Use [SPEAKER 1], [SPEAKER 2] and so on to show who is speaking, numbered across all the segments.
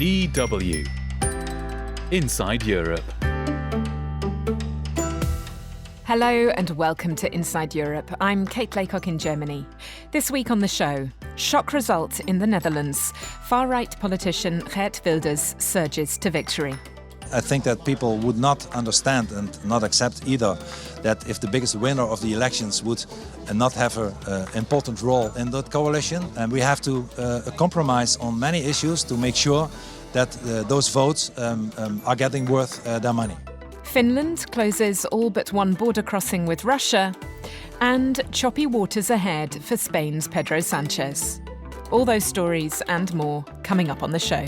[SPEAKER 1] DW Inside Europe.
[SPEAKER 2] Hello and welcome to Inside Europe. I'm Kate Laycock in Germany. This week on the show, shock result in the Netherlands. Far-right politician Geert Wilders surges to victory.
[SPEAKER 3] I think that people would not understand and not accept either that if the biggest winner of the elections would not have an important role in that coalition. And we have to compromise on many issues to make sure that those votes are getting worth their money.
[SPEAKER 2] Finland closes all but one border crossing with Russia, and choppy waters ahead for Spain's Pedro Sanchez. All those stories and more coming up on the show.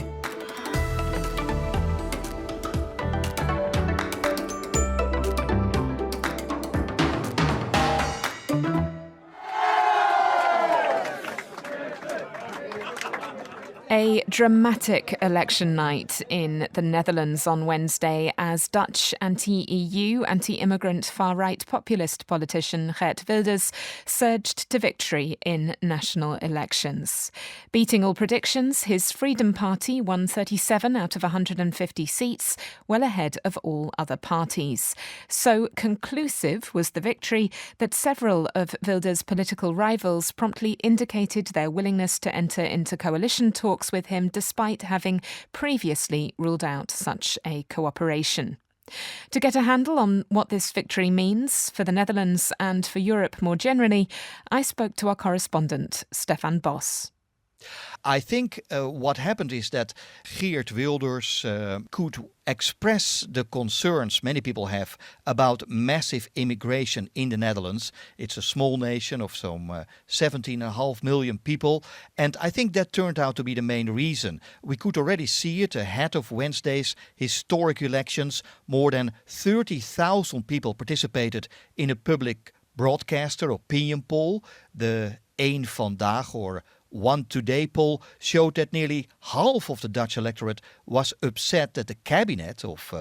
[SPEAKER 2] A dramatic election night in the Netherlands on Wednesday as Dutch anti-EU, anti-immigrant far-right populist politician Geert Wilders surged to victory in national elections. Beating all predictions, his Freedom Party won 37 out of 150 seats, well ahead of all other parties. So conclusive was the victory that several of Wilders' political rivals promptly indicated their willingness to enter into coalition talks with him despite having previously ruled out such a cooperation. To get a handle on what this victory means for the Netherlands and for Europe more generally, I spoke to our correspondent, Stefan Bos.
[SPEAKER 4] I think what happened is that Geert Wilders could express the concerns many people have about massive immigration in the Netherlands. It's a small nation of some 17.5 million people, and I think that turned out to be the main reason. We could already see it ahead of Wednesday's historic elections. More than 30,000 people participated in a public broadcaster opinion poll. The Eén Vandaag or One Today poll showed that nearly half of the Dutch electorate was upset that the cabinet of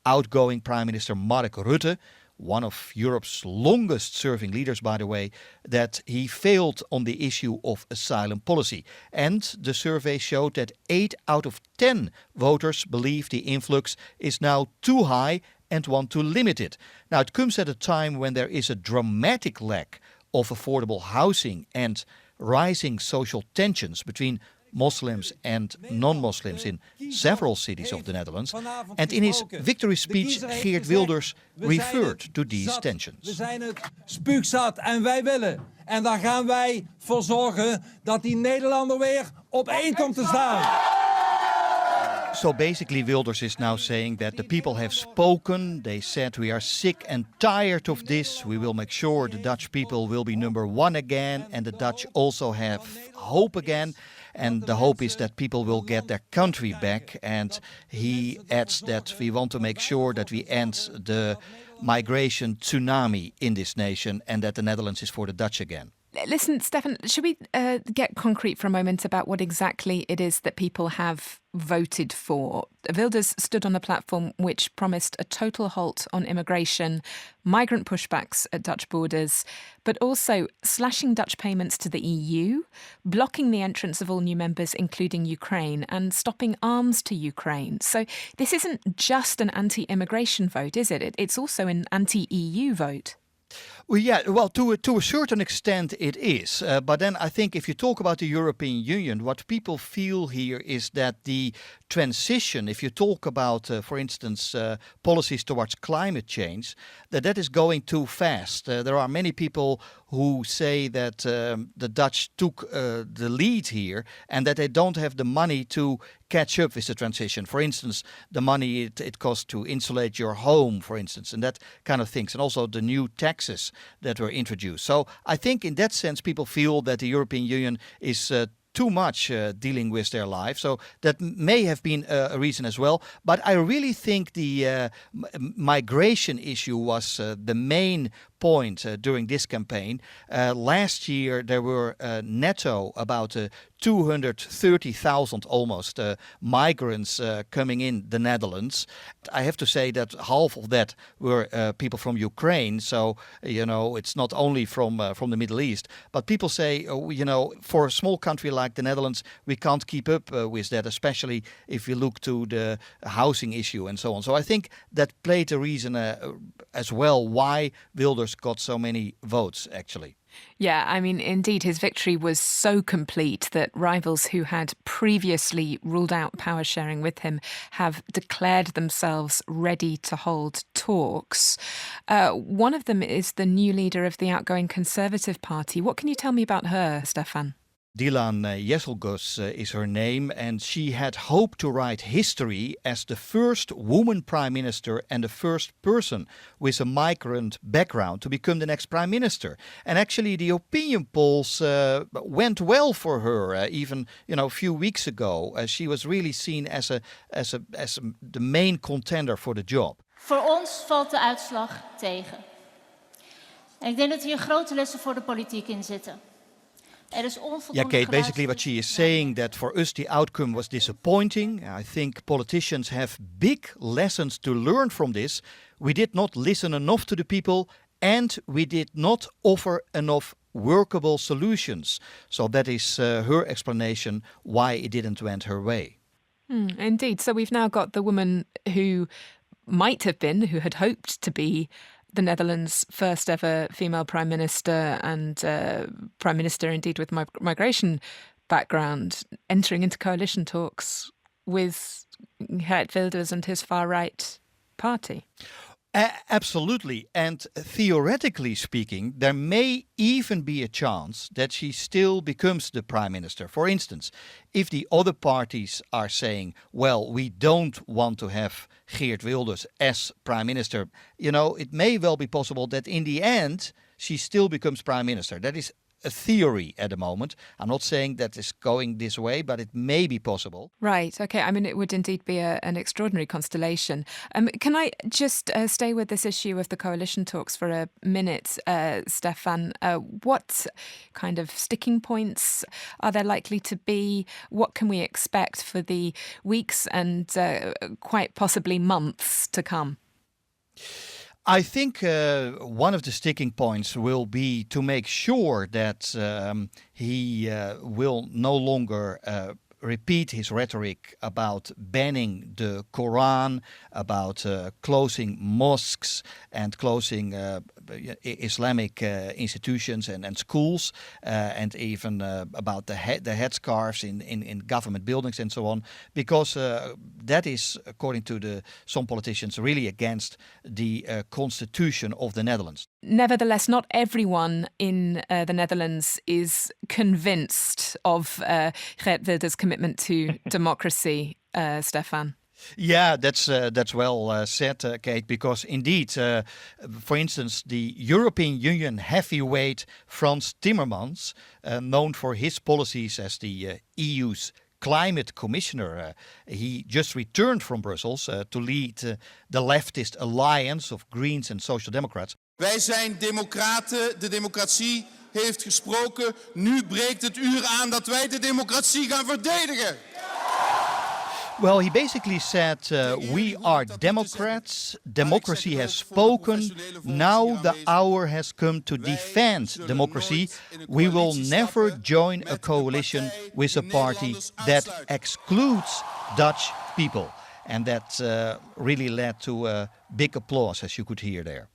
[SPEAKER 4] outgoing Prime Minister Mark Rutte, one of Europe's longest-serving leaders, by the way, that he failed on the issue of asylum policy. And the survey showed that 8 out of 10 voters believe the influx is now too high and want to limit it. Now, it comes at a time when there is a dramatic lack of affordable housing and rising social tensions between Muslims and non-Muslims in several cities of the Netherlands. And in his victory speech, Geert Wilders referred to these tensions.
[SPEAKER 5] We zijn het spuugzat en wij willen. En daar gaan wij voor zorgen dat die Nederlander weer op één komt te staan.
[SPEAKER 4] So basically Wilders is now saying that the people have spoken. They said we are sick and tired of this. We will make sure the Dutch people will be number one again, and the Dutch also have hope again. And the hope is that people will get their country back. And he adds that we want to make sure that we end the migration tsunami in this nation and that the Netherlands is for the Dutch again.
[SPEAKER 2] Listen, Stefan, should we get concrete for a moment about what exactly it is that people have voted for? Wilders stood on a platform which promised a total halt on immigration, migrant pushbacks at Dutch borders, but also slashing Dutch payments to the EU, blocking the entrance of all new members, including Ukraine, and stopping arms to Ukraine. So this isn't just an anti-immigration vote, is it? It's also an anti-EU vote.
[SPEAKER 4] Well, yeah, well, to a certain extent it is. But then I think if you talk about the European Union, what people feel here is that the transition, if you talk about, for instance, policies towards climate change, that is going too fast. There are many people who say that the Dutch took the lead here and that they don't have the money to catch up with the transition. For instance, the money it costs to insulate your home, for instance, and that kind of things, and also the new taxes that were introduced. So I think in that sense people feel that the European Union is too much dealing with their life. So that may have been a reason as well. But I really think the migration issue was the main point during this campaign. Last year there were netto about 230,000 almost migrants coming in the Netherlands. I have to say that half of that were people from Ukraine. So, it's not only from the Middle East. But people say, for a small country like the Netherlands, we can't keep up with that, especially if you look to the housing issue and so on. So I think that played a reason as well why Wilders got so many votes, actually.
[SPEAKER 2] Yeah, I mean, indeed, his victory was so complete that rivals who had previously ruled out power sharing with him have declared themselves ready to hold talks. One of them is the new leader of the outgoing Conservative Party. What can you tell me about her, Stefan?
[SPEAKER 4] Dilan Jesselgus is her name, and she had hoped to write history as the first woman prime minister and the first person with a migrant background to become the next prime minister. And actually, the opinion polls went well for her. Even a few weeks ago, she was really seen as the main contender for the job.
[SPEAKER 6] Voor ons valt de uitslag tegen. En ik denk dat hier grote lessen voor de politiek in zitten.
[SPEAKER 4] Yeah, Kate, basically what she is saying that for us the outcome was disappointing. I think politicians have big lessons to learn from this. We did not listen enough to the people and we did not offer enough workable solutions. So that is her explanation why it didn't went her way.
[SPEAKER 2] Indeed. So we've now got the woman who had hoped to be the Netherlands' first ever female prime minister and prime minister indeed with migration background, entering into coalition talks with Geert Wilders and his far-right party.
[SPEAKER 4] Absolutely. And theoretically speaking, there may even be a chance that she still becomes the prime minister. For instance, if the other parties are saying, well, we don't want to have Geert Wilders as prime minister, it may well be possible that in the end, she still becomes prime minister. That is a theory at the moment. I'm not saying that it's going this way, but it may be possible.
[SPEAKER 2] Right. Okay. I mean, it would indeed be an extraordinary constellation. Can I just stay with this issue of the coalition talks for a minute, Stefan? What kind of sticking points are there likely to be? What can we expect for the weeks and quite possibly months to come?
[SPEAKER 4] I think one of the sticking points will be to make sure that he will no longer repeat his rhetoric about banning the Quran, about closing mosques and closing Islamic institutions and schools, and even about the headscarves in government buildings and so on, because that is, according to some politicians, really against the constitution of the Netherlands.
[SPEAKER 2] Nevertheless, not everyone in the Netherlands is convinced of Geert Wilders' commitment to democracy, Stefan.
[SPEAKER 4] Yeah, that's well said, Kate, because indeed, for instance, the European Union heavyweight Frans Timmermans, known for his policies as the EU's climate commissioner, he just returned from Brussels to lead the leftist alliance of Greens and Social Democrats.
[SPEAKER 7] Wij zijn democraten, de democratie heeft gesproken. Nu breekt het uur aan dat wij de democratie gaan verdedigen.
[SPEAKER 4] Well, he basically said, we are Democrats, democracy has spoken, now the hour has come to defend democracy. We will never join a coalition with a party that excludes Dutch people. And that really led to big applause, as you could hear there.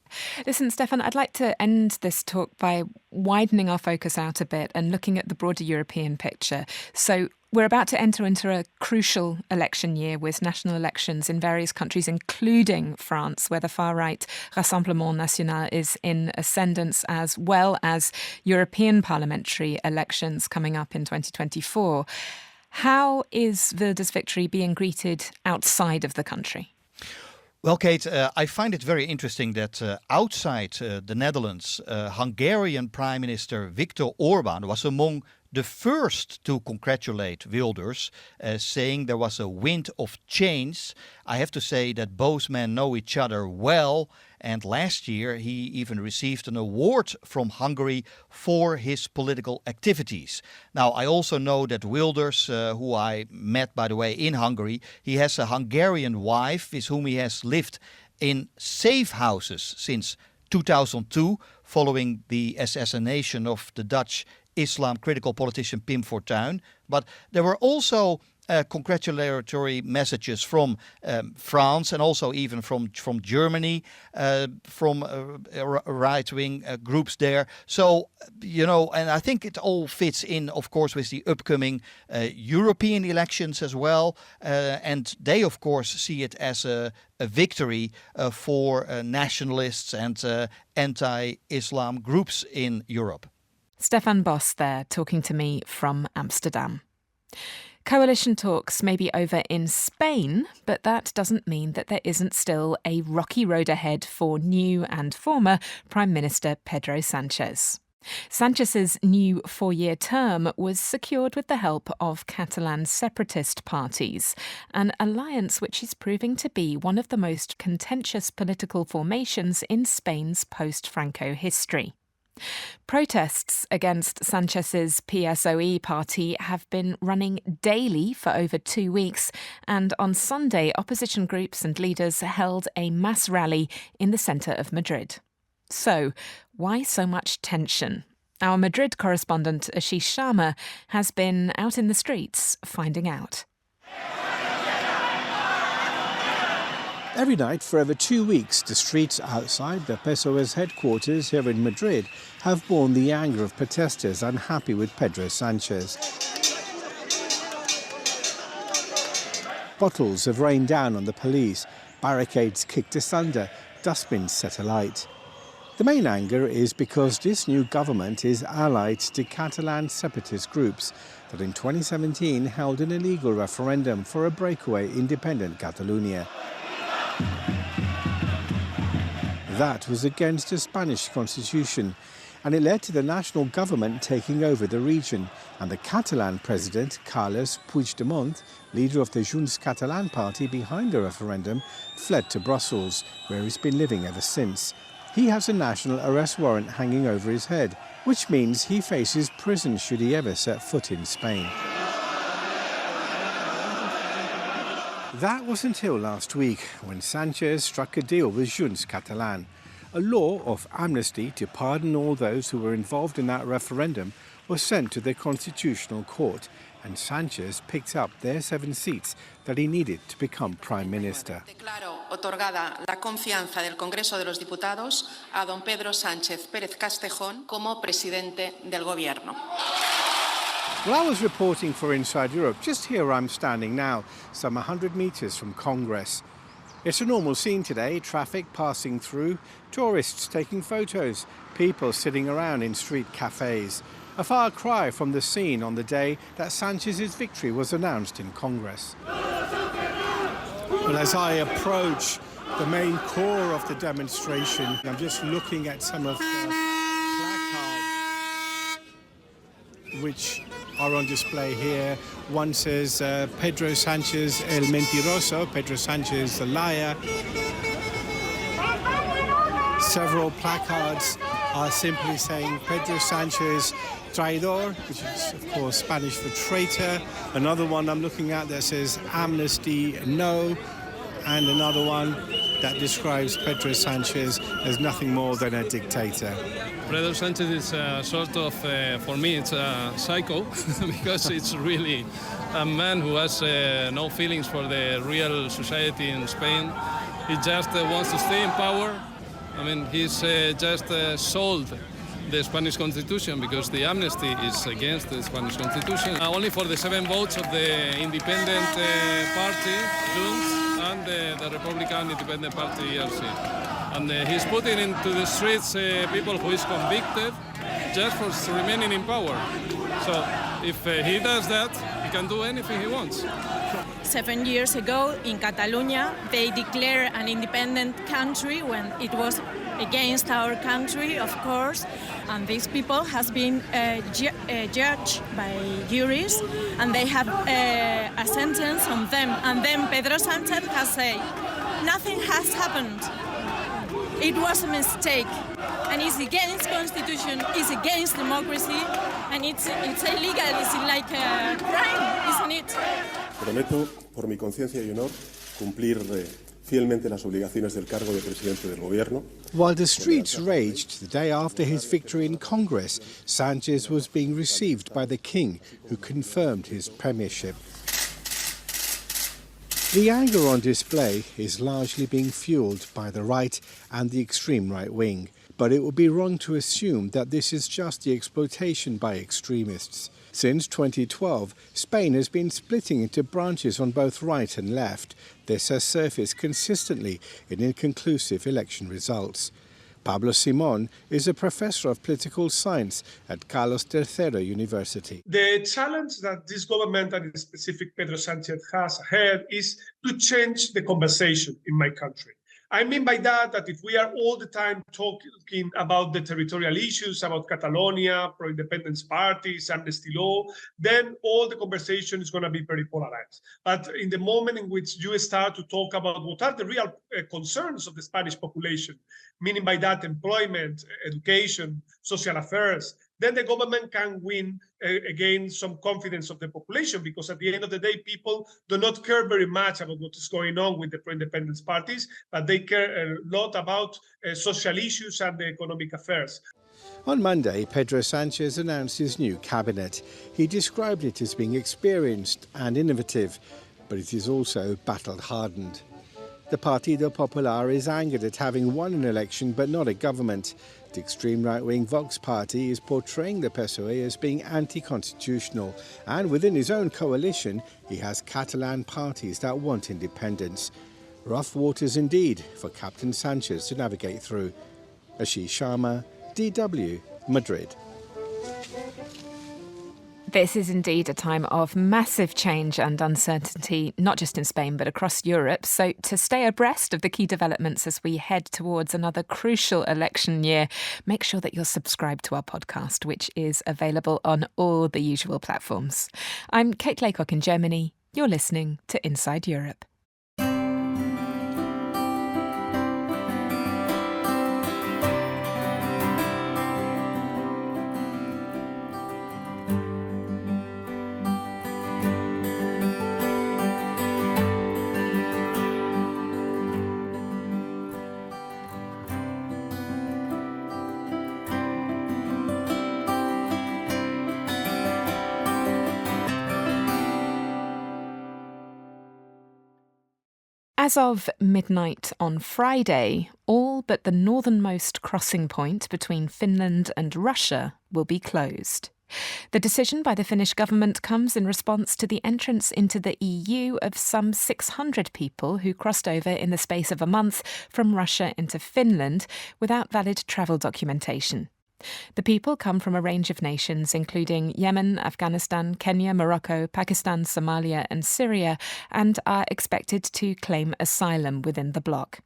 [SPEAKER 2] Listen, Stefan, I'd like to end this talk by widening our focus out a bit and looking at the broader European picture. So we're about to enter into a crucial election year with national elections in various countries, including France, where the far-right Rassemblement National is in ascendance, as well as European parliamentary elections coming up in 2024. How is Wilders' victory being greeted outside of the country?
[SPEAKER 4] Well, Kate, I find it very interesting that outside the Netherlands, Hungarian Prime Minister Viktor Orban was among the first to congratulate Wilders, saying there was a wind of change. I have to say that both men know each other well, And last year he even received an award from Hungary for his political activities. Now, I also know that Wilders, who I met, by the way, in Hungary, he has a Hungarian wife with whom he has lived in safe houses since 2002, following the assassination of the Dutch Islam critical politician Pim Fortuyn. But there were also congratulatory messages from France and also even from Germany, from right-wing groups there. So, and I think it all fits in, of course, with the upcoming European elections as well. And they, of course, see it as a victory for nationalists and anti-Islam groups in Europe.
[SPEAKER 2] Stefan Bos there talking to me from Amsterdam. Coalition talks may be over in Spain, but that doesn't mean that there isn't still a rocky road ahead for new and former Prime Minister Pedro Sanchez. Sanchez's new 4-year term was secured with the help of Catalan separatist parties, an alliance which is proving to be one of the most contentious political formations in Spain's post-Franco history. Protests against Sanchez's PSOE party have been running daily for over 2 weeks, and on Sunday, opposition groups and leaders held a mass rally in the centre of Madrid. So, why so much tension? Our Madrid correspondent Ashish Sharma has been out in the streets finding out.
[SPEAKER 8] Every night for over 2 weeks, the streets outside the PSOE's headquarters here in Madrid have borne the anger of protesters unhappy with Pedro Sanchez. Bottles have rained down on the police, barricades kicked asunder, dustbins set alight. The main anger is because this new government is allied to Catalan separatist groups that in 2017 held an illegal referendum for a breakaway independent Catalonia. That was against the Spanish constitution, and it led to the national government taking over the region, and the Catalan president, Carles Puigdemont, leader of the Junts Catalan party behind the referendum, fled to Brussels, where he's been living ever since. He has a national arrest warrant hanging over his head, which means he faces prison should he ever set foot in Spain. That was until last week, when Sanchez struck a deal with Junts Catalan. A law of amnesty to pardon all those who were involved in that referendum was sent to the Constitutional Court, and Sanchez picked up their 7 seats that he needed to become Prime Minister.
[SPEAKER 9] Declaro otorgada la confianza del Congreso de los Diputados a don Pedro Sánchez Pérez Castejón como presidente del Gobierno.
[SPEAKER 8] Well, I was reporting for Inside Europe. Just here I'm standing now, some 100 metres from Congress. It's a normal scene today, traffic passing through, tourists taking photos, people sitting around in street cafes. A far cry from the scene on the day that Sanchez's victory was announced in Congress. But as I approach the main core of the demonstration, I'm just looking at some of the placards which are on display here. One says Pedro Sanchez el mentiroso, Pedro Sanchez the liar. Several placards are simply saying Pedro Sanchez traidor, which is of course Spanish for traitor. Another one I'm looking at that says amnesty no, and another one that describes Pedro Sanchez as nothing more than a dictator.
[SPEAKER 10] Pedro Sanchez is a sort of, for me, it's a psycho because it's really a man who has no feelings for the real society in Spain. He just wants to stay in power. I mean, he's just sold the Spanish Constitution because the amnesty is against the Spanish Constitution. Only for the 7 votes of the independent party, Junts, and the Republican Independent Party, ERC. And he's putting into the streets people who is convicted just for remaining in power. So if he does that, he can do anything he wants.
[SPEAKER 11] 7 years ago in Catalonia, they declared an independent country when it was against our country, of course. And these people has been judged by juries, and they have a sentence on them. And then Pedro Sanchez has said, nothing has happened. it was a mistake. And it's against constitution, it's against democracy, and it's illegal, it's like a crime, isn't it?
[SPEAKER 12] Prometo, por mi conciencia y honor, cumplir fielmente las obligaciones del cargo de presidente del gobierno.
[SPEAKER 8] While the streets raged the day after his victory in Congress, Sanchez was being received by the king, who confirmed his premiership. The anger on display is largely being fueled by the right and the extreme right wing, but it would be wrong to assume that this is just the exploitation by extremists. Since 2012, Spain has been splitting into branches on both right and left. This has surfaced consistently in inconclusive election results. Pablo Simón is a professor of political science at Carlos III University.
[SPEAKER 13] The challenge that this government, and in specific Pedro Sanchez, has ahead is to change the conversation in my country. I mean by that if we are all the time talking about the territorial issues, about Catalonia, pro-independence parties, amnesty law, then all the conversation is going to be very polarized. But in the moment in which you start to talk about what are the real concerns of the Spanish population, meaning by that employment, education, social affairs, then the government can win again some confidence of the population, because at the end of the day, people do not care very much about what is going on with the pro-independence parties, but they care a lot about social issues and the economic affairs.
[SPEAKER 8] On Monday, Pedro Sanchez announced his new cabinet. He described it as being experienced and innovative, but it is also battle-hardened. The Partido Popular is angered at having won an election but not a government. The extreme right-wing Vox party is portraying the PSOE as being anti-constitutional, and within his own coalition he has Catalan parties that want independence. Rough waters indeed for Captain Sanchez to navigate through. Ashish Sharma, DW, Madrid.
[SPEAKER 2] This is indeed a time of massive change and uncertainty, not just in Spain, but across Europe. So to stay abreast of the key developments as we head towards another crucial election year, make sure that you're subscribed to our podcast, which is available on all the usual platforms. I'm Kate Laycock in Germany. You're listening to Inside Europe. As of midnight on Friday, all but the northernmost crossing point between Finland and Russia will be closed. The decision by the Finnish government comes in response to the entrance into the EU of some 600 people who crossed over in the space of a month from Russia into Finland without valid travel documentation. The people come from a range of nations, including Yemen, Afghanistan, Kenya, Morocco, Pakistan, Somalia and Syria, and are expected to claim asylum within the bloc.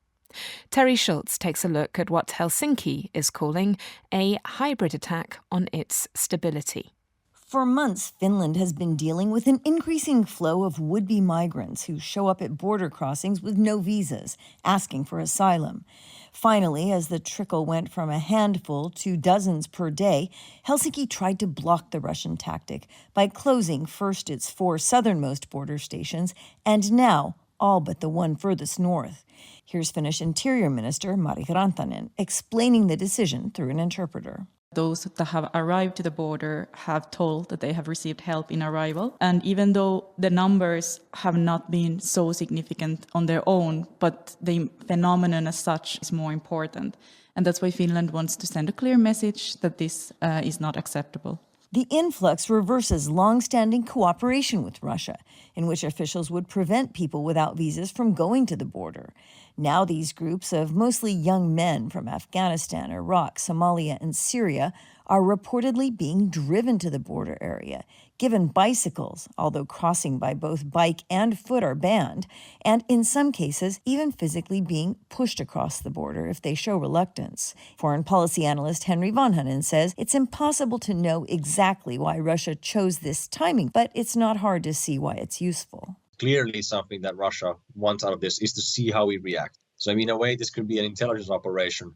[SPEAKER 2] Terry Schultz takes a look at what Helsinki is calling a hybrid attack on its stability.
[SPEAKER 14] For months, Finland has been dealing with an increasing flow of would-be migrants who show up at border crossings with no visas, asking for asylum. Finally, as the trickle went from a handful to dozens per day, Helsinki tried to block the Russian tactic by closing first its 4 southernmost border stations and now all but the one furthest north. Here's Finnish Interior Minister Mari Rantanen explaining the decision through an interpreter.
[SPEAKER 15] Those that have arrived to the border have told that they have received help in arrival. And even though the numbers have not been so significant on their own, but the phenomenon as such is more important. And that's why Finland wants to send a clear message that this is not acceptable.
[SPEAKER 14] The influx reverses long-standing cooperation with Russia, in which officials would prevent people without visas from going to the border. Now these groups of mostly young men from Afghanistan, Iraq, Somalia, and Syria are reportedly being driven to the border area, given bicycles, although crossing by both bike and foot are banned, and in some cases even physically being pushed across the border if they show reluctance. Foreign policy analyst Henry Vanhanen says it's impossible to know exactly why Russia chose this timing, but it's not hard to see why it's useful.
[SPEAKER 16] Clearly something that Russia wants out of this is to see how we react. So in a way, this could be an intelligence operation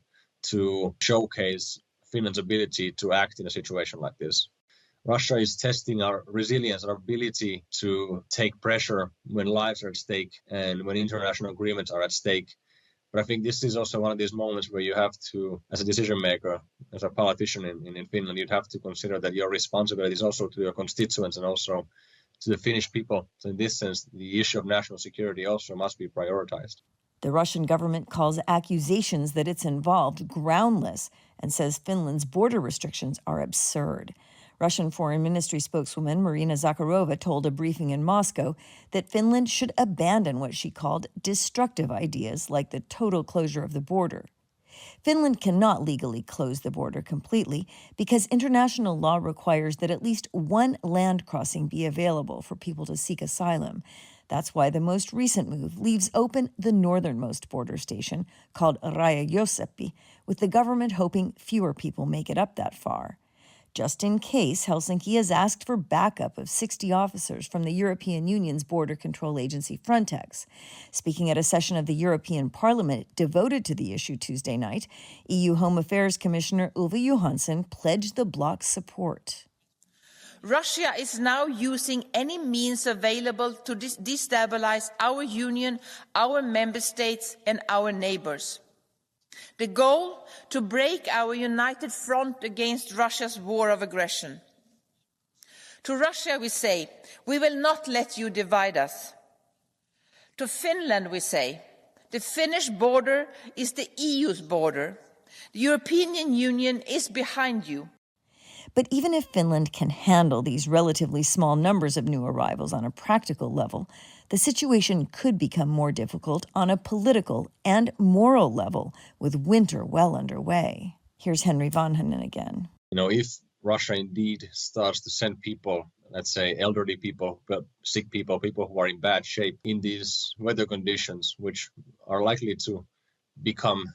[SPEAKER 16] to showcase Finland's ability to act in a situation like this. Russia is testing our resilience, our ability to take pressure when lives are at stake and when international agreements are at stake. But I think this is also one of these moments where you have to, as a decision maker, as a politician in Finland, you'd have to consider that your responsibility is also to your constituents and also to the Finnish people. So in this sense, the issue of national security also must be prioritized.
[SPEAKER 14] The Russian government calls accusations that it's involved groundless and says Finland's border restrictions are absurd. Russian Foreign Ministry spokeswoman Marina Zakharova told a briefing in Moscow that Finland should abandon what she called destructive ideas like the total closure of the border. Finland cannot legally close the border completely because international law requires that at least one land crossing be available for people to seek asylum. That's why the most recent move leaves open the northernmost border station, called Raja-Jooseppi, with the government hoping fewer people make it up that far. Just in case, Helsinki has asked for backup of 60 officers from the European Union's border control agency Frontex. Speaking at a session of the European Parliament devoted to the issue Tuesday night, EU Home Affairs Commissioner Ylva Johansson pledged the bloc's support.
[SPEAKER 17] Russia is now using any means available to destabilize our union, our member states and our neighbors. The goal, to break our united front against Russia's war of aggression. To Russia we say, we will not let you divide us. To Finland we say, the Finnish border is the EU's border. The European Union is behind you.
[SPEAKER 14] But even if Finland can handle these relatively small numbers of new arrivals on a practical level, the situation could become more difficult on a political and moral level with winter well underway. Here's Henry Vanhanen again.
[SPEAKER 16] If Russia indeed starts to send people, let's say elderly people, sick people, people who are in bad shape in these weather conditions, which are likely to become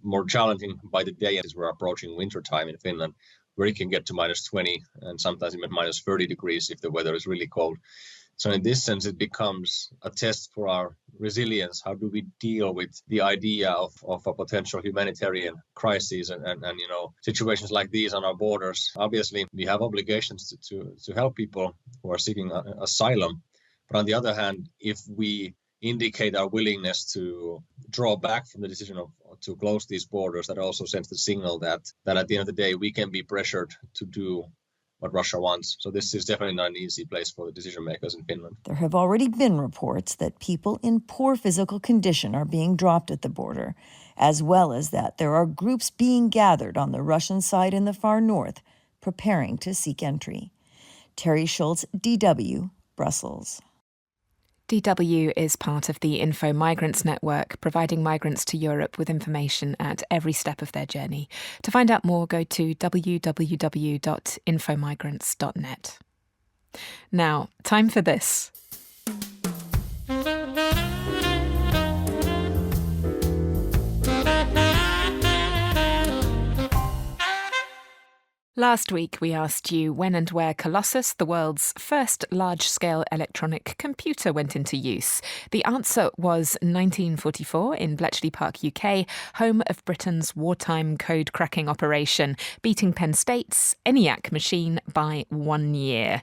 [SPEAKER 16] more challenging by the day as we're approaching winter time in Finland, where it can get to minus 20 and sometimes even minus 30 degrees if the weather is really cold. So in this sense, it becomes a test for our resilience. How do we deal with the idea of a potential humanitarian crisis and situations like these on our borders? Obviously, we have obligations to help people who are seeking asylum. But on the other hand, if we indicate our willingness to draw back from the decision to close these borders, that also sends the signal that at the end of the day, we can be pressured to do what Russia wants. So this is definitely not an easy place for the decision makers in Finland.
[SPEAKER 14] There have already been reports that people in poor physical condition are being dropped at the border, as well as that there are groups being gathered on the Russian side in the far north, preparing to seek entry. Terry Schultz, DW, Brussels.
[SPEAKER 2] DW is part of the Info Migrants Network, providing migrants to Europe with information at every step of their journey. To find out more, go to www.infomigrants.net. Now, time for this. Last week, we asked you when and where Colossus, the world's first large-scale electronic computer, went into use. The answer was 1944 in Bletchley Park, UK, home of Britain's wartime code-cracking operation, beating Penn State's ENIAC machine by 1 year.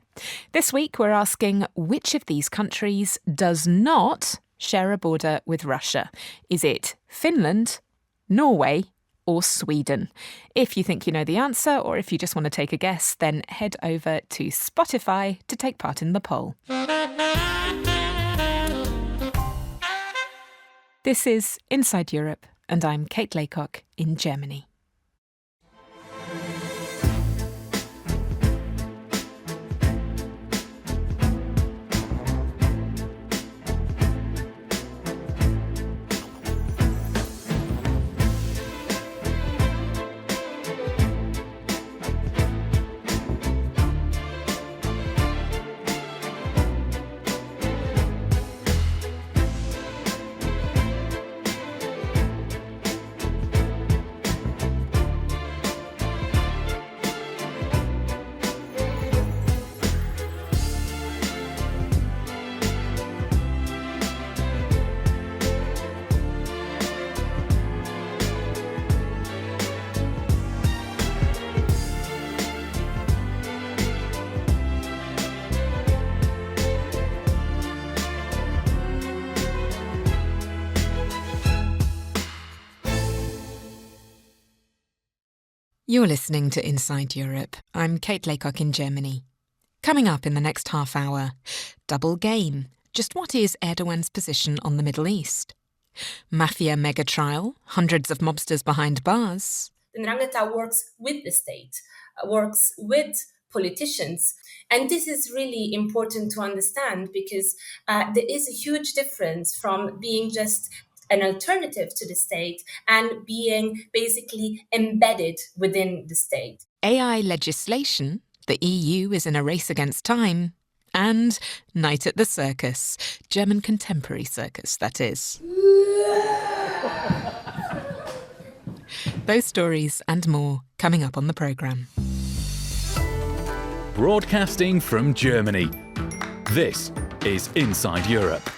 [SPEAKER 2] This week, we're asking which of these countries does not share a border with Russia? Is it Finland, Norway, or Sweden? If you think you know the answer, or if you just want to take a guess, then head over to Spotify to take part in the poll. This is Inside Europe, and I'm Kate Laycock in Germany. You're listening to Inside Europe. I'm Kate Laycock in Germany. Coming up in the next half hour, double game. Just what is Erdogan's position on the Middle East? Mafia mega trial, hundreds of mobsters behind bars.
[SPEAKER 18] Ndrangheta works with the state, works with politicians. And this is really important to understand because there is a huge difference from being just an alternative to the state and being basically embedded within the state.
[SPEAKER 2] AI legislation, the EU is in a race against time, and Night at the Circus, German contemporary circus, that is. Those stories and more coming up on the programme.
[SPEAKER 1] Broadcasting from Germany, this is Inside Europe.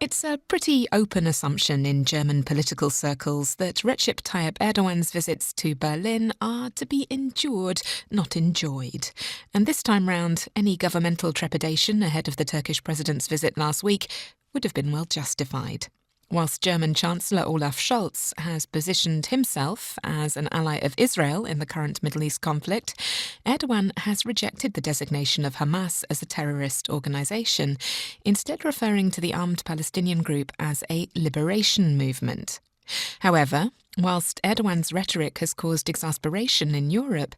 [SPEAKER 2] It's a pretty open assumption in German political circles that Recep Tayyip Erdogan's visits to Berlin are to be endured, not enjoyed. And this time round, any governmental trepidation ahead of the Turkish president's visit last week would have been well justified. Whilst German Chancellor Olaf Scholz has positioned himself as an ally of Israel in the current Middle East conflict, Erdogan has rejected the designation of Hamas as a terrorist organisation, instead referring to the armed Palestinian group as a liberation movement. However, whilst Erdogan's rhetoric has caused exasperation in Europe,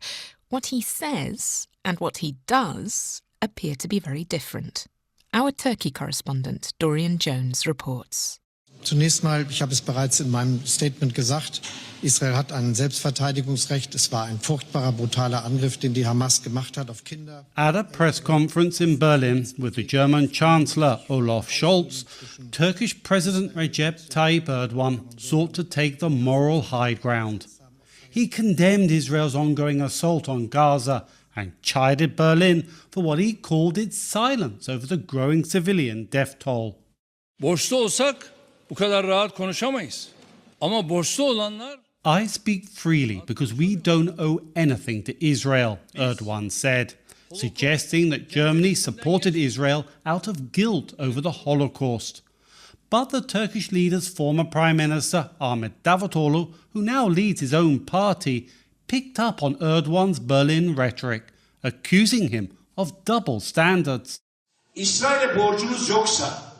[SPEAKER 2] what he says and what he does appear to be very different. Our Turkey correspondent Dorian Jones reports.
[SPEAKER 19] Zunächst mal, ich habe es bereits in meinem Statement gesagt, Israel hat ein Selbstverteidigungsrecht. Es war ein furchtbarer, brutaler Angriff, den die Hamas gemacht hat auf Kinder.
[SPEAKER 20] At a press conference in Berlin with the German Chancellor Olaf Scholz, Turkish President Recep Tayyip Erdogan sought to take the moral high ground. He condemned Israel's ongoing assault on Gaza and chided Berlin for what he called its silence over the growing civilian death toll.
[SPEAKER 21] Borçlu olsak bu kadar rahat konuşamayız. Ama borçlu olanlar...
[SPEAKER 20] I speak freely because we don't owe anything to Israel, Erdogan said, suggesting that Germany supported Israel out of guilt over the Holocaust. But the Turkish leader's former Prime Minister, Ahmet Davutoğlu, who now leads his own party, picked up on Erdogan's Berlin rhetoric, accusing him of double standards.
[SPEAKER 22] İsrail'e borcunuz yoksa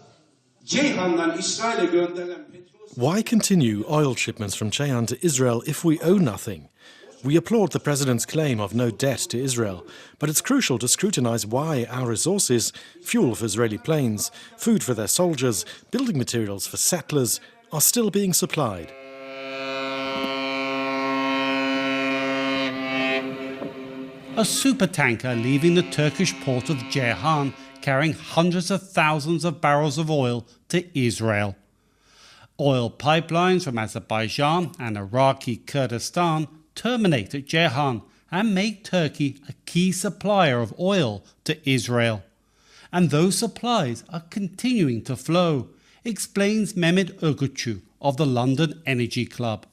[SPEAKER 23] Why continue oil shipments from Ceyhan to Israel if we owe nothing? We applaud the president's claim of no debt to Israel, but it's crucial to scrutinize why our resources, fuel for Israeli planes, food for their soldiers, building materials for settlers, are still being supplied.
[SPEAKER 20] A supertanker leaving the Turkish port of Ceyhan carrying hundreds of thousands of barrels of oil to Israel. Oil pipelines from Azerbaijan and Iraqi Kurdistan terminate at Ceyhan and make Turkey a key supplier of oil to Israel. And those supplies are continuing to flow, explains Mehmet Ögücü of the London Energy Club.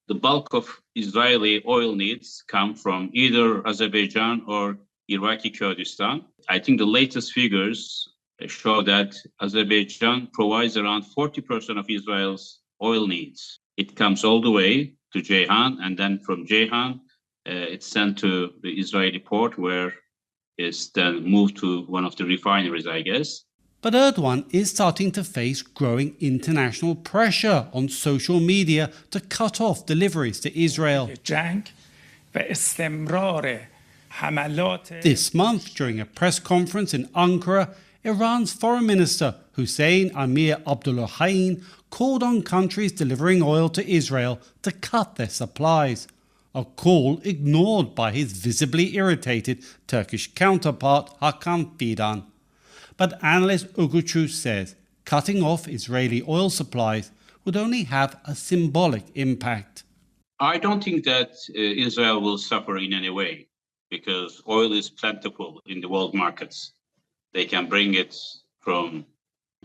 [SPEAKER 24] The bulk of Israeli oil needs come from either Azerbaijan or Iraqi Kurdistan. I think the latest figures show that Azerbaijan provides around 40% of Israel's oil needs. It comes all the way to Ceyhan, and then from Ceyhan, it's sent to the Israeli port, where it's then moved to one of the refineries, I guess.
[SPEAKER 20] But Erdogan is starting to face growing international pressure on social media to cut off deliveries to Israel. This month, during a press conference in Ankara, Iran's Foreign Minister Hussein Amir Abdullahian called on countries delivering oil to Israel to cut their supplies, a call ignored by his visibly irritated Turkish counterpart Hakan Fidan. But analyst Ögücü says cutting off Israeli oil supplies would only have a symbolic impact.
[SPEAKER 24] I don't think that Israel will suffer in any way, because oil is plentiful in the world markets. They can bring it from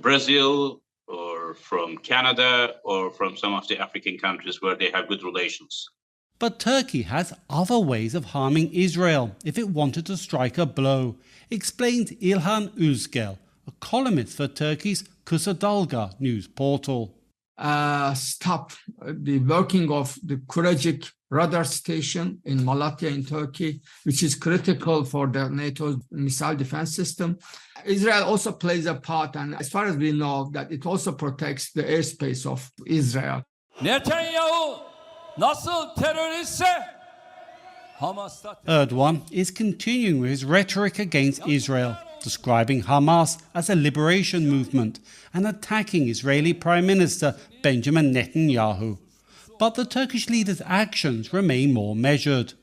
[SPEAKER 24] Brazil or from Canada or from some of the African countries where they have good relations.
[SPEAKER 20] But Turkey has other ways of harming Israel if it wanted to strike a blow, explains İlhan Üzgel, a columnist for Turkey's Kısa Dalga news portal.
[SPEAKER 3] stop the working of the Kurajik radar station in Malatya in Turkey, which is critical for the NATO missile defense system. Israel also plays a part, and as far as we know, that it also protects the airspace of Israel.
[SPEAKER 21] Netanyahu nasıl teröristse
[SPEAKER 20] Erdogan is continuing with his rhetoric against Israel, describing Hamas as a liberation movement and attacking Israeli Prime Minister Benjamin Netanyahu. But the Turkish leader's actions remain more measured.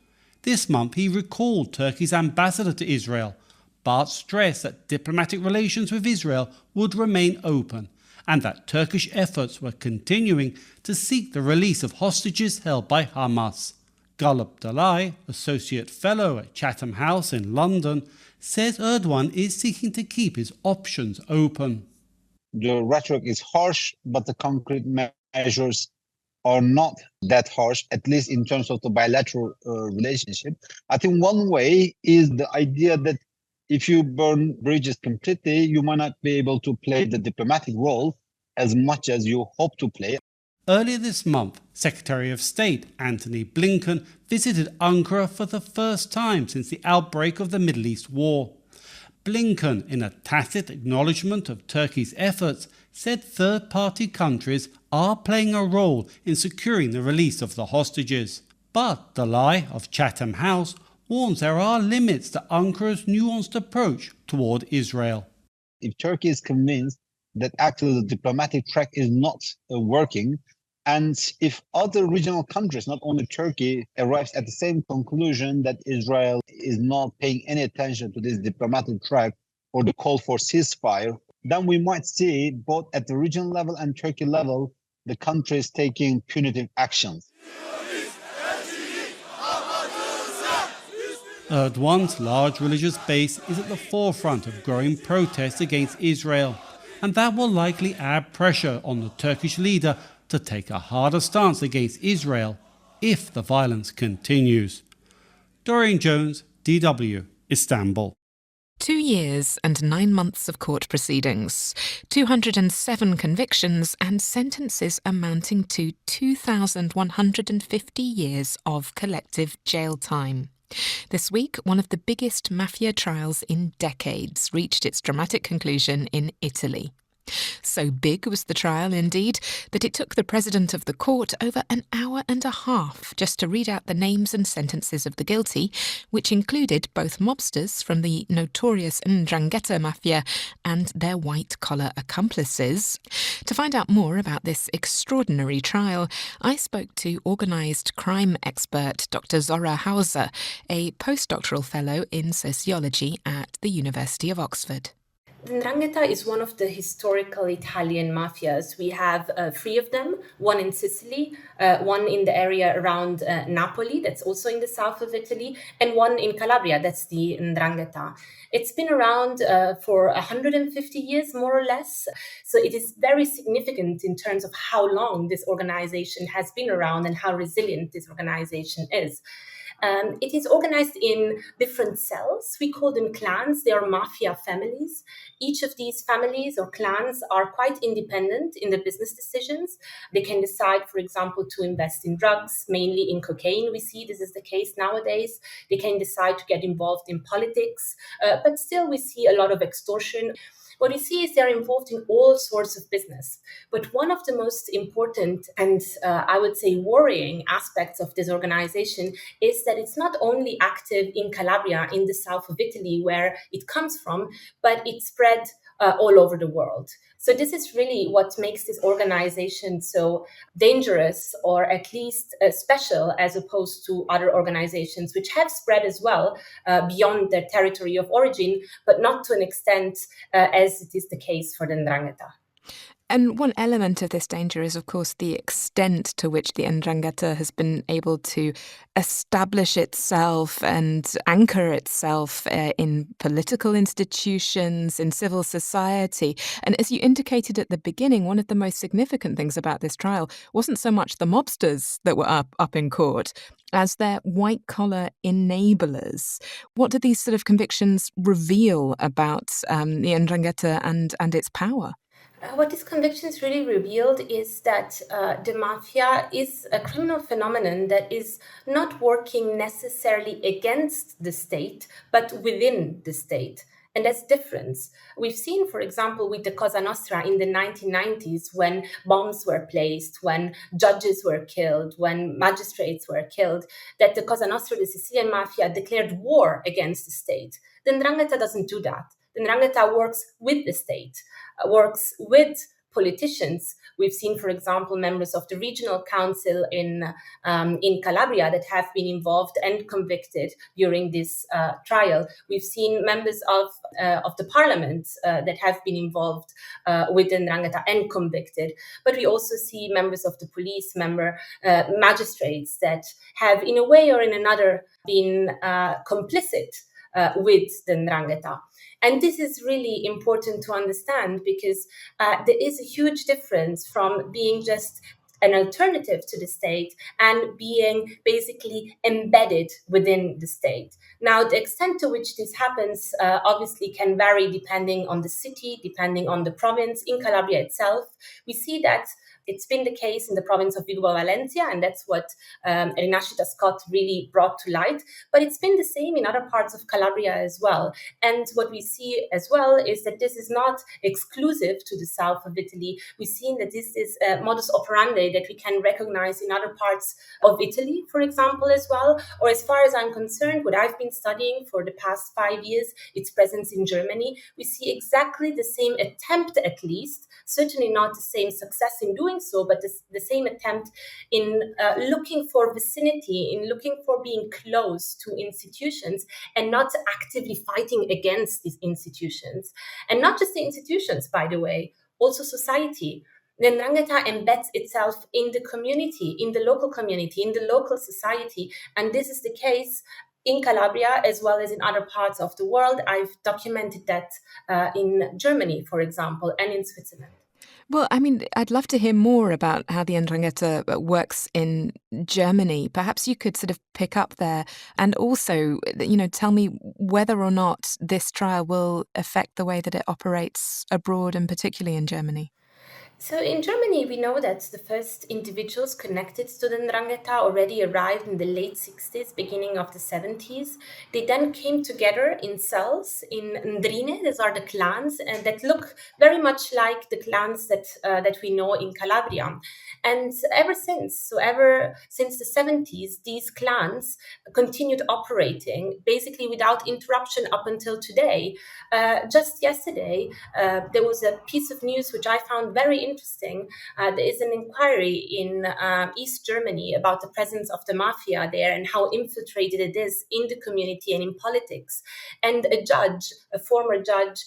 [SPEAKER 20] This month he recalled Turkey's ambassador to Israel, but stressed that diplomatic relations with Israel would remain open and that Turkish efforts were continuing to seek the release of hostages held by Hamas. Galip Dalai, Associate Fellow at Chatham House in London, says Erdogan is seeking to keep his options open.
[SPEAKER 5] The rhetoric is harsh, but the concrete measures are not that harsh, at least in terms of the bilateral relationship. I think one way is the idea that if you burn bridges completely, you might not be able to play the diplomatic role as much as you hope to play.
[SPEAKER 20] Earlier this month, Secretary of State Antony Blinken visited Ankara for the first time since the outbreak of the Middle East war. Blinken, in a tacit acknowledgement of Turkey's efforts, said third-party countries are playing a role in securing the release of the hostages. But Dalai of Chatham House warns there are limits to Ankara's nuanced approach toward Israel.
[SPEAKER 5] If Turkey is convinced that actually the diplomatic track is not working, and if other regional countries, not only Turkey, arrives at the same conclusion that Israel is not paying any attention to this diplomatic track or the call for ceasefire, then we might see both at the regional level and Turkey level, the countries taking punitive actions.
[SPEAKER 20] Erdogan's large religious base is at the forefront of growing protests against Israel, and that will likely add pressure on the Turkish leader to take a harder stance against Israel if the violence continues. Dorian Jones, DW, Istanbul.
[SPEAKER 2] 2 years and 9 months of court proceedings, 207 convictions and sentences amounting to 2,150 years of collective jail time. This week, one of the biggest mafia trials in decades reached its dramatic conclusion in Italy. So big was the trial, indeed, that it took the president of the court over an hour and a half just to read out the names and sentences of the guilty, which included both mobsters from the notorious 'Ndrangheta mafia and their white-collar accomplices. To find out more about this extraordinary trial, I spoke to organised crime expert Dr. Zora Hauser, a postdoctoral fellow in sociology at the University of Oxford.
[SPEAKER 18] 'Ndrangheta is one of the historical Italian mafias. We have 3 of them, one in Sicily, one in the area around Napoli, that's also in the south of Italy, and one in Calabria, that's the 'Ndrangheta. It's been around for 150 years, more or less. So it is very significant in terms of how long this organization has been around and how resilient this organization is. It is organized in different cells. We call them clans. They are mafia families. Each of these families or clans are quite independent in the business decisions. They can decide, for example, to invest in drugs, mainly in cocaine. We see this is the case nowadays. They can decide to get involved in politics, but still we see a lot of extortion. What we see is they're involved in all sorts of business. But one of the most important and I would say worrying aspects of this organization is that it's not only active in Calabria, in the south of Italy, where it comes from, but it's spread all over the world. So this is really what makes this organization so dangerous, or at least special, as opposed to other organizations which have spread as well beyond their territory of origin, but not to an extent as it is the case for the 'Ndrangheta.
[SPEAKER 2] And one element of this danger is, of course, the extent to which the 'Ndrangheta has been able to establish itself and anchor itself in political institutions, in civil society. And as you indicated at the beginning, one of the most significant things about this trial wasn't so much the mobsters that were up in court as their white-collar enablers. What do these sort of convictions reveal about the 'Ndrangheta and its power?
[SPEAKER 18] What these convictions really revealed is that the mafia is a criminal phenomenon that is not working necessarily against the state, but within the state. And that's different. We've seen, for example, with the Cosa Nostra in the 1990s, when bombs were placed, when judges were killed, when magistrates were killed, that the Cosa Nostra, the Sicilian mafia, declared war against the state. The 'Ndrangheta doesn't do that. The 'Ndrangheta works with the state, works with politicians. We've seen, for example, members of the regional council in Calabria that have been involved and convicted during this trial. We've seen members of the parliament that have been involved with the 'Ndrangheta and convicted. But we also see members of the police, magistrates that have, in a way or in another, been complicit with the 'Ndrangheta. And this is really important to understand because there is a huge difference from being just an alternative to the state and being basically embedded within the state. Now, the extent to which this happens obviously can vary depending on the city, depending on the province. In Calabria itself, we see that it's been the case in the province of Vigo Valencia, and that's what Rinascita Scott really brought to light. But it's been the same in other parts of Calabria as well. And what we see as well is that this is not exclusive to the south of Italy. We've seen that this is a modus operandi that we can recognize in other parts of Italy, for example, as well. Or as far as I'm concerned, what I've been studying for the past 5 years, its presence in Germany, we see exactly the same attempt, at least, certainly not the same success in doing so, but the same attempt in looking for vicinity, in looking for being close to institutions and not actively fighting against these institutions. And not just the institutions, by the way, also society. The 'Ndrangheta embeds itself in the community, in the local community, in the local society. And this is the case in Calabria as well as in other parts of the world. I've documented that in Germany, for example, and in Switzerland.
[SPEAKER 2] Well, I mean, I'd love to hear more about how the 'Ndrangheta works in Germany. Perhaps you could sort of pick up there and also, tell me whether or not this trial will affect the way that it operates abroad and particularly in Germany.
[SPEAKER 18] So in Germany, we know that the first individuals connected to the 'Ndrangheta already arrived in the late 60s, beginning of the 70s. They then came together in cells, in ndrine, these are the clans, and that look very much like the clans that we know in Calabria. And ever since the 70s, these clans continued operating, basically without interruption up until today. Just yesterday, there was a piece of news which I found very interesting. There is an inquiry in East Germany about the presence of the mafia there and how infiltrated it is in the community and in politics. And a former judge,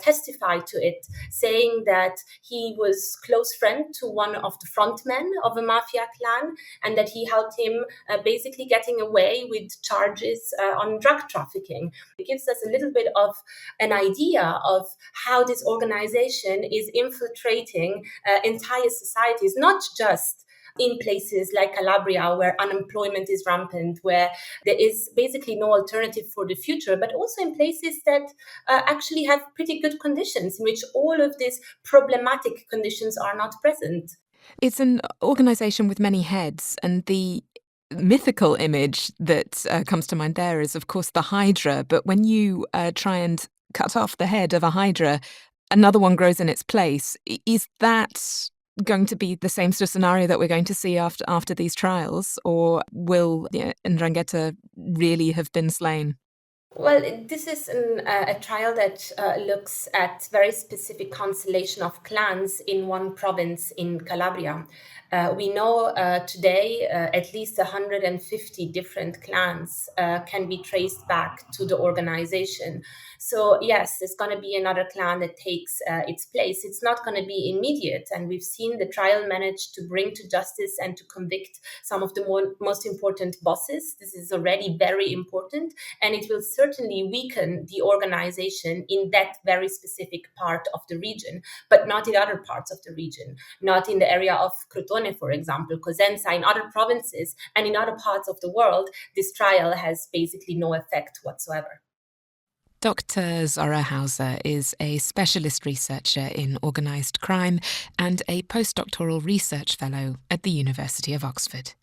[SPEAKER 18] testified to it, saying that he was close friend to one of the frontmen of a mafia clan and that he helped him basically getting away with charges on drug trafficking. It gives us a little bit of an idea of how this organization is infiltrating entire societies, not just in places like Calabria, where unemployment is rampant, where there is basically no alternative for the future, but also in places that actually have pretty good conditions, in which all of these problematic conditions are not present.
[SPEAKER 2] It's an organization with many heads, and the mythical image that comes to mind there is, of course, the Hydra. But when you try and cut off the head of a Hydra, another one grows in its place. Is that going to be the same sort of scenario that we're going to see after these trials, or will Ndrangheta really have been slain?
[SPEAKER 18] Well, this is a trial that looks at very specific constellation of clans in one province in Calabria. We know today at least 150 different clans can be traced back to the organization. So yes, there's going to be another clan that takes its place. It's not going to be immediate. And we've seen the trial manage to bring to justice and to convict some of the most important bosses. This is already very important. And it will certainly weaken the organization in that very specific part of the region, but not in other parts of the region, not in the area of Crotone, for example, Cosenza, in other provinces and in other parts of the world. This trial has basically no effect whatsoever.
[SPEAKER 2] Dr. Zora Hauser is a specialist researcher in organised crime and a postdoctoral research fellow at the University of Oxford.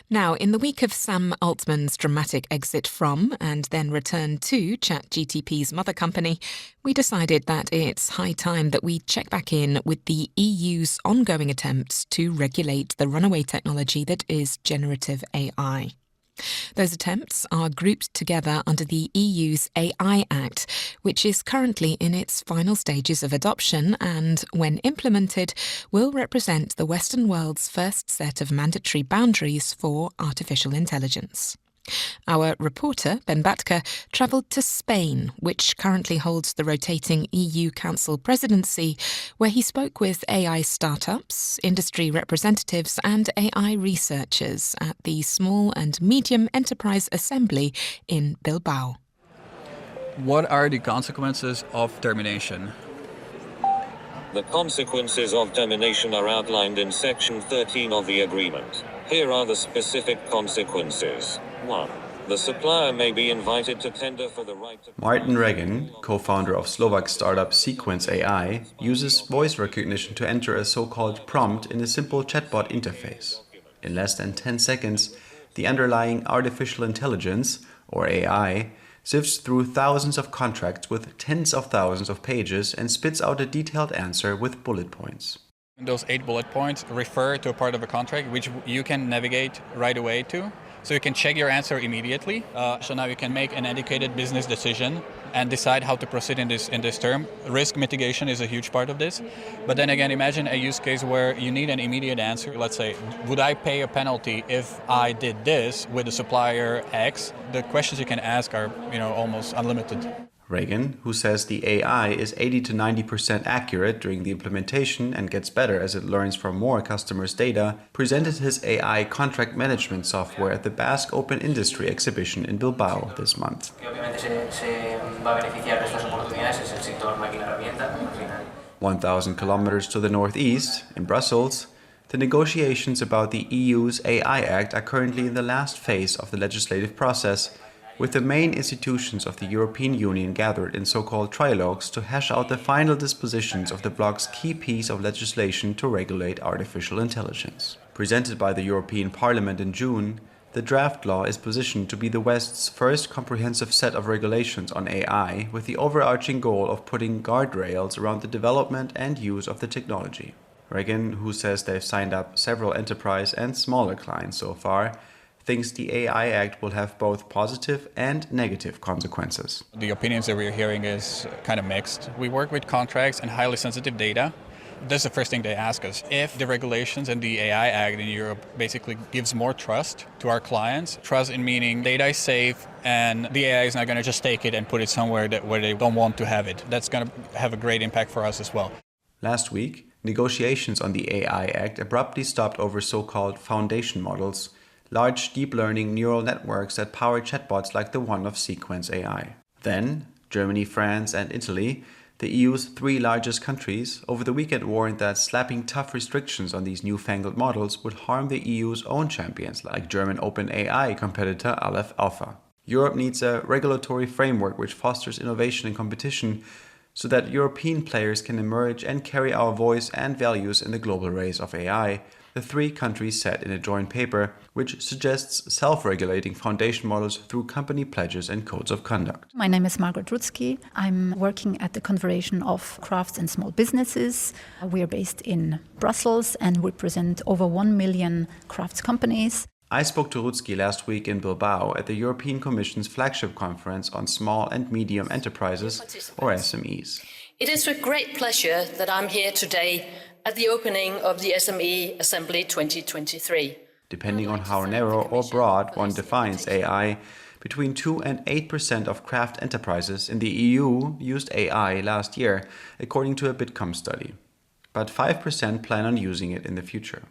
[SPEAKER 2] Now, in the week of Sam Altman's dramatic exit from and then return to ChatGPT's mother company, we decided that it's high time that we check back in with the EU's ongoing attempts to regulate the runaway technology that is generative AI. Those attempts are grouped together under the EU's AI Act, which is currently in its final stages of adoption and, when implemented, will represent the Western world's first set of mandatory boundaries for artificial intelligence. Our reporter, Ben Batka, travelled to Spain, which currently holds the rotating EU Council presidency, where he spoke with AI startups, industry representatives and AI researchers at the Small and Medium Enterprise Assembly in Bilbao.
[SPEAKER 4] What are the consequences of termination?
[SPEAKER 6] The consequences of termination are outlined in Section 13 of the agreement. Here are the specific consequences. 1. The supplier may be invited to tender for the right to...
[SPEAKER 7] Martin Regan, co-founder of Slovak startup Sequence AI, uses voice recognition to enter a so-called prompt in a simple chatbot interface. In less than 10 seconds, the underlying artificial intelligence, or AI, sifts through thousands of contracts with tens of thousands of pages and spits out a detailed answer with bullet points.
[SPEAKER 4] Those 8 bullet points refer to a part of a contract which you can navigate right away to. So you can check your answer immediately. So now you can make an educated business decision and decide how to proceed in this term. Risk mitigation is a huge part of this. But then again, imagine a use case where you need an immediate answer. Let's say, would I pay a penalty if I did this with the supplier X? The questions you can ask are, almost unlimited.
[SPEAKER 7] Regan, who says the AI is 80 to 90% accurate during the implementation and gets better as it learns from more customers' data, presented his AI contract management software at the Basque Open Industry exhibition in Bilbao this month. 1,000 kilometers to the northeast, in Brussels, the negotiations about the EU's AI Act are currently in the last phase of the legislative process, with the main institutions of the European Union gathered in so-called trilogues to hash out the final dispositions of the bloc's key piece of legislation to regulate artificial intelligence. Presented by the European Parliament in June, the draft law is positioned to be the West's first comprehensive set of regulations on AI, with the overarching goal of putting guardrails around the development and use of the technology. Regan, who says they've signed up several enterprise and smaller clients so far, thinks the AI Act will have both positive and negative consequences.
[SPEAKER 4] The opinions that we're hearing is kind of mixed. We work with contracts and highly sensitive data. That's the first thing they ask us. If the regulations and the AI Act in Europe basically gives more trust to our clients, trust in meaning data is safe and the AI is not going to just take it and put it somewhere where they don't want to have it. That's going to have a great impact for us as well.
[SPEAKER 7] Last week, negotiations on the AI Act abruptly stopped over so-called foundation models, large deep learning neural networks that power chatbots like the one of Sequence AI. Then, Germany, France and Italy, the EU's 3 largest countries, over the weekend warned that slapping tough restrictions on these newfangled models would harm the EU's own champions, like German OpenAI competitor Aleph Alpha. Europe needs a regulatory framework which fosters innovation and competition so that European players can emerge and carry our voice and values in the global race of AI, the 3 countries said in a joint paper which suggests self-regulating foundation models through company pledges and codes of conduct.
[SPEAKER 9] My name is Margaret Rutzky. I'm working at the Confederation of Crafts and Small Businesses. We are based in Brussels and represent over 1 million crafts companies.
[SPEAKER 7] I spoke to Rutzky last week in Bilbao at the European Commission's flagship conference on small and medium enterprises, or SMEs.
[SPEAKER 25] It is with great pleasure that I'm here today at the opening of the SME Assembly 2023.
[SPEAKER 7] Depending on how narrow or broad one defines AI, between 2 and 8% of craft enterprises in the EU used AI last year, according to a Bitkom study. But 5% plan on using it in the future.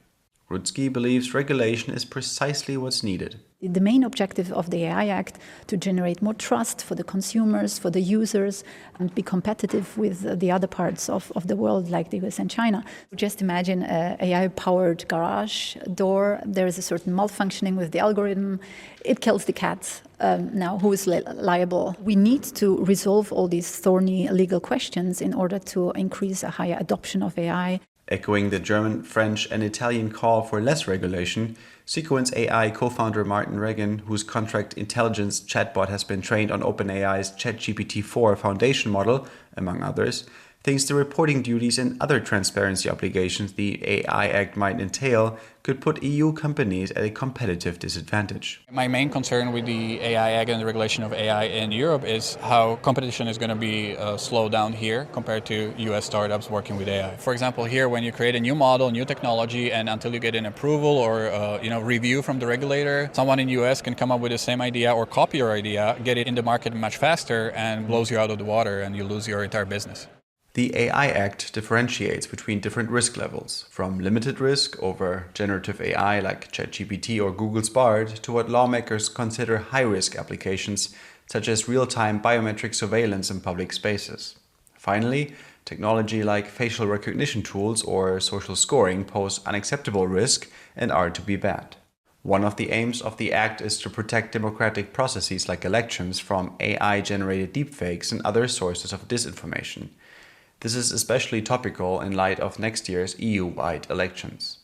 [SPEAKER 7] Rutzky believes regulation is precisely what's needed.
[SPEAKER 9] The main objective of the AI Act to generate more trust for the consumers, for the users, and be competitive with the other parts of the world like the US and China. Just imagine an AI-powered garage door. There is a certain malfunctioning with the algorithm. It kills the cat. Now, who is liable? We need to resolve all these thorny legal questions in order to increase a higher adoption of AI.
[SPEAKER 7] Echoing the German, French, and Italian call for less regulation, Sequence AI co-founder Martin Regan, whose contract intelligence chatbot has been trained on OpenAI's ChatGPT-4 foundation model, among others, thinks the reporting duties and other transparency obligations the AI Act might entail could put EU companies at a competitive disadvantage.
[SPEAKER 4] My main concern with the AI Act and the regulation of AI in Europe is how competition is going to be slowed down here compared to US startups working with AI. For example, here when you create a new model, new technology, and until you get an approval or review from the regulator, someone in US can come up with the same idea or copy your idea, get it in the market much faster, and blows you out of the water and you lose your entire business.
[SPEAKER 7] The AI Act differentiates between different risk levels, from limited risk over generative AI like ChatGPT or Google's Bard to what lawmakers consider high-risk applications such as real-time biometric surveillance in public spaces. Finally, technology like facial recognition tools or social scoring pose unacceptable risk and are to be banned. One of the aims of the Act is to protect democratic processes like elections from AI-generated deepfakes and other sources of disinformation. This is especially topical in light of next year's EU-wide elections.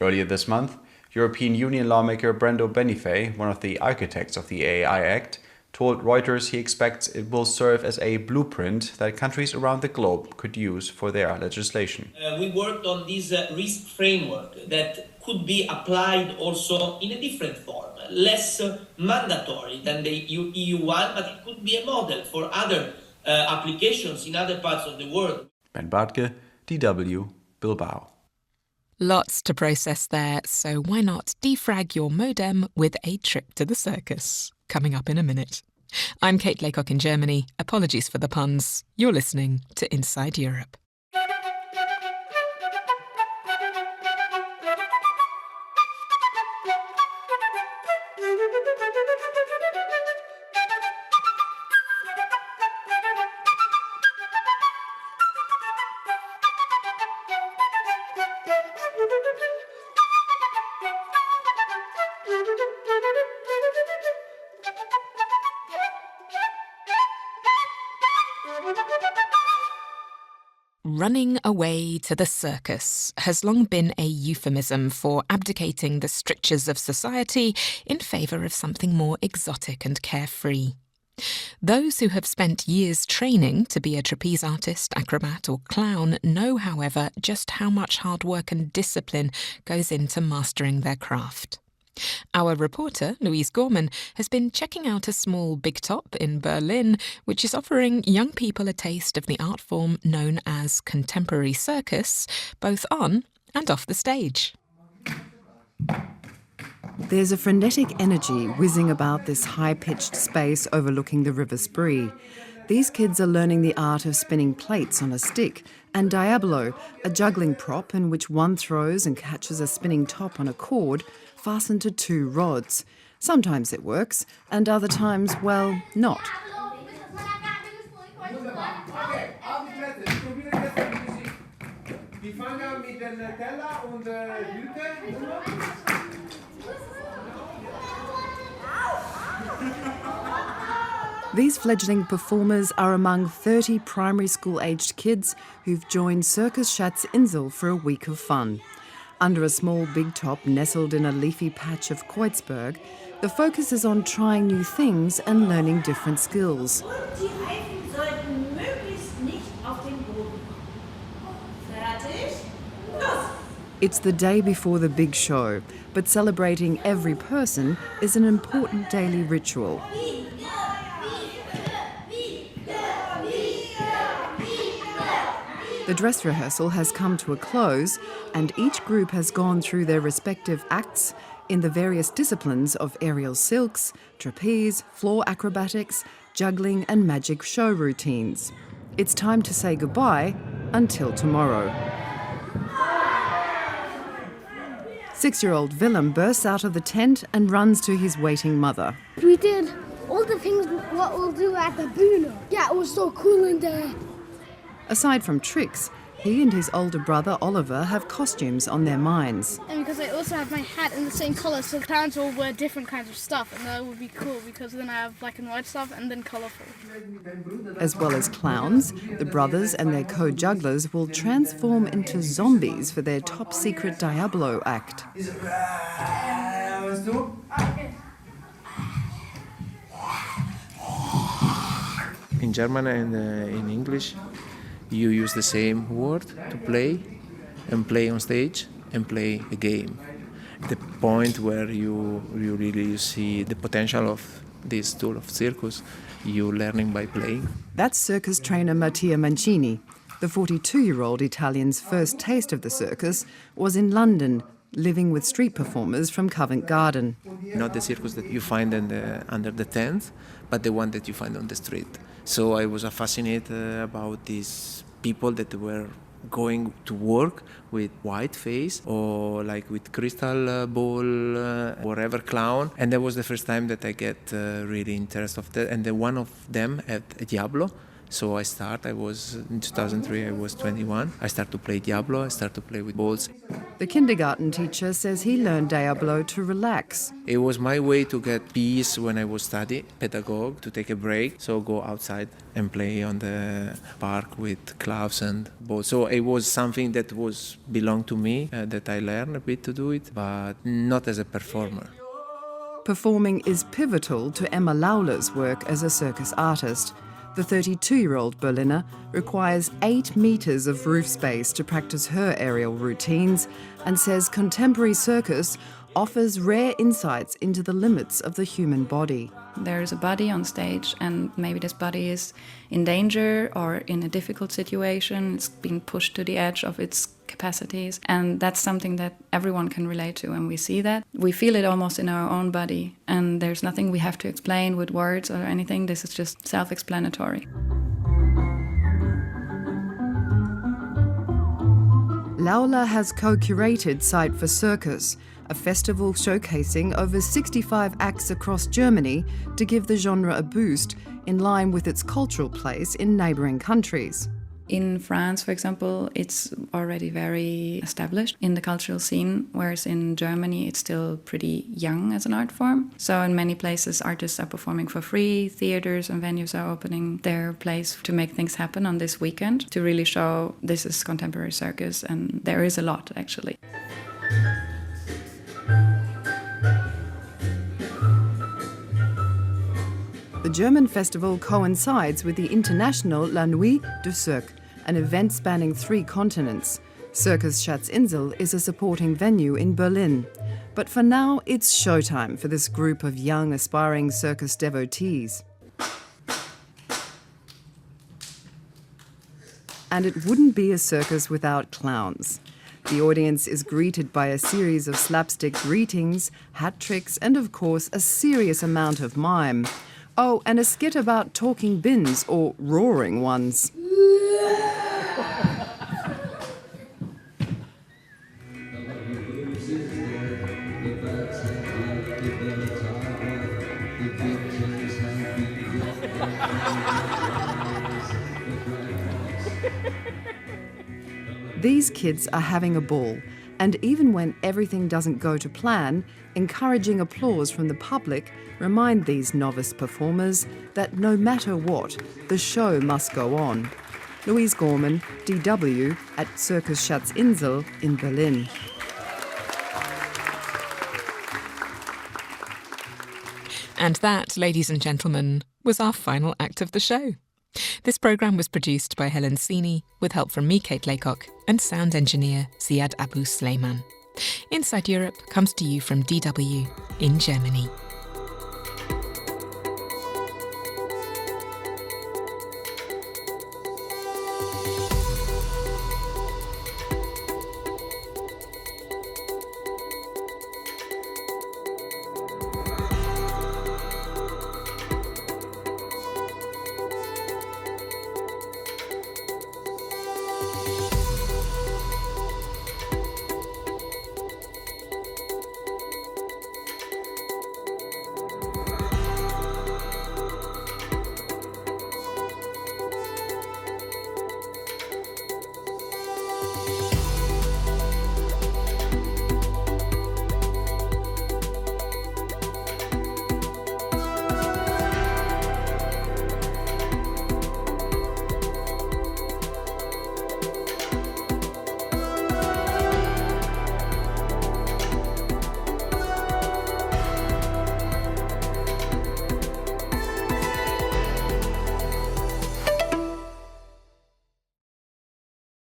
[SPEAKER 7] Earlier this month, European Union lawmaker Brando Benifei, one of the architects of the AI Act, told Reuters he expects it will serve as a blueprint that countries around the globe could use for their legislation.
[SPEAKER 8] We worked on this risk framework that could be applied also in a different form, less mandatory than the EU one, but it could be a model for other applications in other parts of the world.
[SPEAKER 7] Ben Bartke, DW, Bilbao.
[SPEAKER 2] Lots to process there, so why not defrag your modem with a trip to the circus? Coming up in a minute. I'm Kate Laycock in Germany. Apologies for the puns. You're listening to Inside Europe. Running away to the circus has long been a euphemism for abdicating the strictures of society in favour of something more exotic and carefree. Those who have spent years training to be a trapeze artist, acrobat or clown know, however, just how much hard work and discipline goes into mastering their craft. Our reporter, Louise Gorman, has been checking out a small big top in Berlin, which is offering young people a taste of the art form known as contemporary circus, both on and off the stage.
[SPEAKER 10] There's a frenetic energy whizzing about this high-pitched space overlooking the River Spree. These kids are learning the art of spinning plates on a stick, and Diabolo, a juggling prop in which one throws and catches a spinning top on a cord, fastened to two rods. Sometimes it works, and other times, well, not. These fledgling performers are among 30 primary school-aged kids who've joined Circus Schatzinsel for a week of fun. Under a small big top nestled in a leafy patch of Kreuzberg, the focus is on trying new things and learning different skills. It's the day before the big show, but celebrating every person is an important daily ritual. The dress rehearsal has come to a close, and each group has gone through their respective acts in the various disciplines of aerial silks, trapeze, floor acrobatics, juggling and magic show routines. It's time to say goodbye until tomorrow. 6-year-old Willem bursts out of the tent and runs to his waiting mother.
[SPEAKER 11] We did all the things what we'll do at the Bühne. Yeah, it was so cool in there.
[SPEAKER 10] Aside from tricks, he and his older brother Oliver have costumes on their minds.
[SPEAKER 11] And because I also have my hat in the same colour, so clowns will wear different kinds of stuff, and that would be cool because then I have black and white stuff and then colourful.
[SPEAKER 10] As well as clowns, the brothers and their co-jugglers will transform into zombies for their top-secret Diablo act.
[SPEAKER 12] In German and in English, you use the same word to play and play on stage and play a game. The point where you really see the potential of this tool of circus, you learning by playing.
[SPEAKER 10] That's circus trainer Mattia Mancini. The 42-year-old Italian's first taste of the circus was in London, living with street performers from Covent Garden.
[SPEAKER 12] Not the circus that you find under the tent, but the one that you find on the street. So I was fascinated about these people that were going to work with white face or like with crystal ball, whatever clown. And that was the first time that I get really interested of that. And one of them had a Diablo. So in 2003, I was 21. I started to play Diablo, I started to play with balls.
[SPEAKER 10] The kindergarten teacher says he learned Diablo to relax.
[SPEAKER 12] It was my way to get peace when I was studying, pedagogue, to take a break. So go outside and play on the park with clubs and balls. So it was something that belonged to me, that I learned a bit to do it, but not as a performer.
[SPEAKER 10] Performing is pivotal to Emma Lauler's work as a circus artist. The 32-year-old Berliner requires 8 metres of roof space to practice her aerial routines and says contemporary circus offers rare insights into the limits of the human body.
[SPEAKER 13] There's a body on stage and maybe this body is in danger or in a difficult situation. It's being pushed to the edge of its capacities, and that's something that everyone can relate to, and we see that. We feel it almost in our own body, and there's nothing we have to explain with words or anything. This is just self-explanatory.
[SPEAKER 10] Lauler has co-curated Sight for Circus, a festival showcasing over 65 acts across Germany to give the genre a boost in line with its cultural place in neighbouring countries.
[SPEAKER 13] In France, for example, it's already very established in the cultural scene, whereas in Germany it's still pretty young as an art form. So in many places artists are performing for free, theatres and venues are opening their place to make things happen on this weekend, to really show this is contemporary circus, and there is a lot actually.
[SPEAKER 10] The German festival coincides with the international La Nuit du Cirque, an event spanning 3 continents. Circus Schatzinsel is a supporting venue in Berlin. But for now, it's showtime for this group of young, aspiring circus devotees. And it wouldn't be a circus without clowns. The audience is greeted by a series of slapstick greetings, hat tricks, and of course, a serious amount of mime. Oh, and a skit about talking bins, or roaring ones. These kids are having a ball, and even when everything doesn't go to plan, encouraging applause from the public remind these novice performers that no matter what, the show must go on. Louise Gorman, DW, at Circus Schatzinsel in Berlin.
[SPEAKER 2] And that, ladies and gentlemen, was our final act of the show. This programme was produced by Helen Seeney, with help from me, Kate Laycock, and sound engineer Ziad Abu Sleiman. Inside Europe comes to you from DW in Germany.